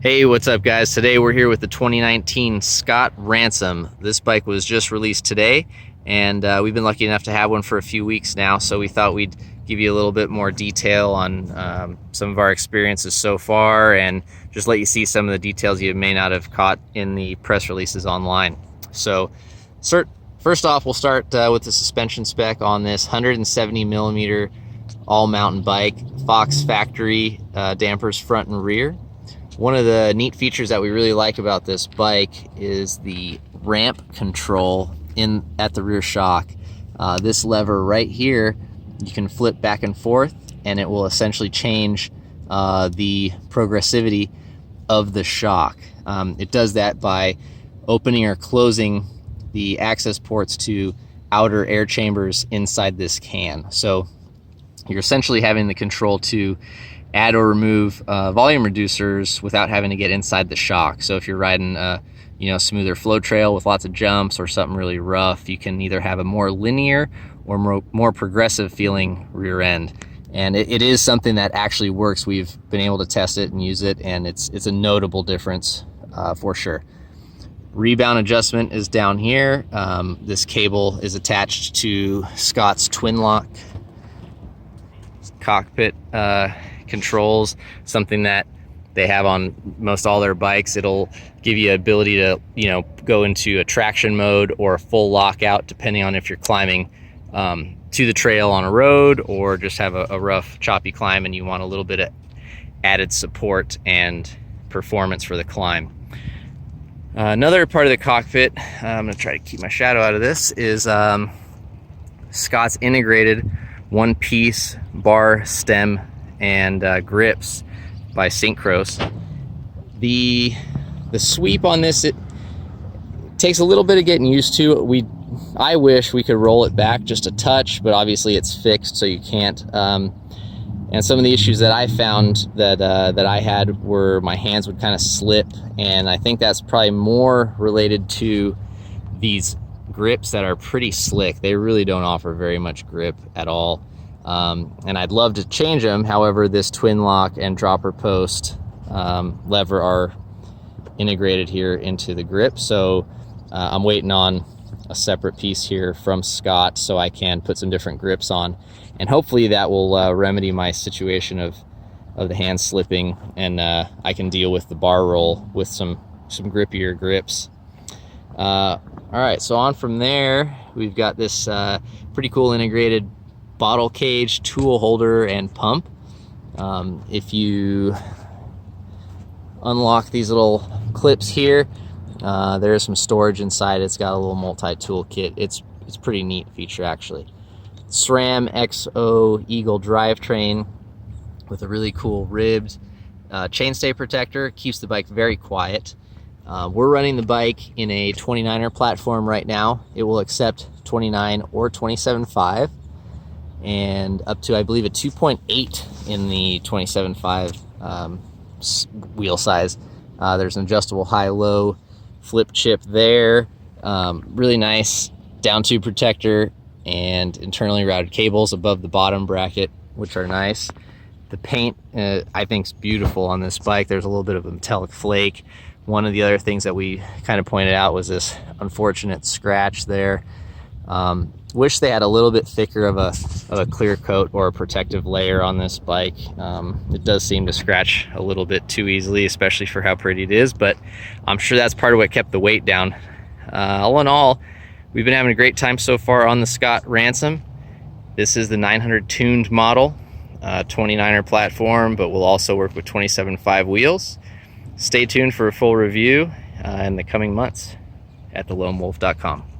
Hey, what's up guys? Today we're here with the 2019 Scott Ransom. This bike was just released today, and we've been lucky enough to have one for a few weeks now, so we thought we'd give you a little bit more detail on some of our experiences so far and just let you see some of the details you may not have caught in the press releases online. So first off, we'll start with the suspension spec on this 170 millimeter all mountain bike, Fox factory dampers front and rear. One of the neat features that we really like about this bike is the ramp control at the rear shock. This lever right here, you can flip back and forth and it will essentially change the progressivity of the shock. It does that by opening or closing the access ports to outer air chambers inside this can. So you're essentially having the control to add or remove volume reducers without having to get inside the shock. So if you're riding a smoother flow trail with lots of jumps or something really rough, you can either have a more linear or more progressive feeling rear end. And it is something that actually works. We've been able to test it and use it, and it's a notable difference for sure. Rebound adjustment is down here. This cable is attached to Scott's twin lock cockpit controls, something that they have on most all their bikes. It'll give you ability to go into a traction mode or a full lockout, depending on if you're climbing to the trail on a road or just have a rough choppy climb and you want a little bit of added support and performance for the climb. Another part of the cockpit, I'm going to try to keep my shadow out of this, is Scott's integrated one-piece bar, stem, and grips by Synchros. The sweep on this, it takes a little bit of getting used to. I wish we could roll it back just a touch, but obviously it's fixed, so you can't. And some of the issues that I found that I had were my hands would kind of slip, and I think that's probably more related to these grips that are pretty slick. They really don't offer very much grip at all. And I'd love to change them. However, this twin lock and dropper post lever are integrated here into the grip. So I'm waiting on a separate piece here from Scott so I can put some different grips on. And hopefully that will remedy my situation of the hand slipping, and I can deal with the bar roll with some grippier grips. All right, so on from there, we've got this pretty cool integrated bottle cage, tool holder, and pump. If you unlock these little clips here, there's some storage inside. It's got a little multi-tool kit. It's a pretty neat feature actually. SRAM XO Eagle drivetrain with a really cool ribbed chainstay protector, keeps the bike very quiet. We're running the bike in a 29er platform right now. It will accept 29 or 27.5 and up to, I believe, a 2.8 in the 27.5 wheel size. There's an adjustable high-low flip chip there. Really nice down tube protector and internally routed cables above the bottom bracket, which are nice. The paint, I think, is beautiful on this bike. There's a little bit of a metallic flake. One of the other things that we kind of pointed out was this unfortunate scratch there. Wish they had a little bit thicker of a clear coat or a protective layer on this bike. It does seem to scratch a little bit too easily, especially for how pretty it is, but I'm sure that's part of what kept the weight down. All in all, we've been having a great time so far on the Scott Ransom. This is the 900 tuned model, 29er platform, but we'll also work with 27.5 wheels. Stay tuned for a full review in the coming months at thelonewolf.com.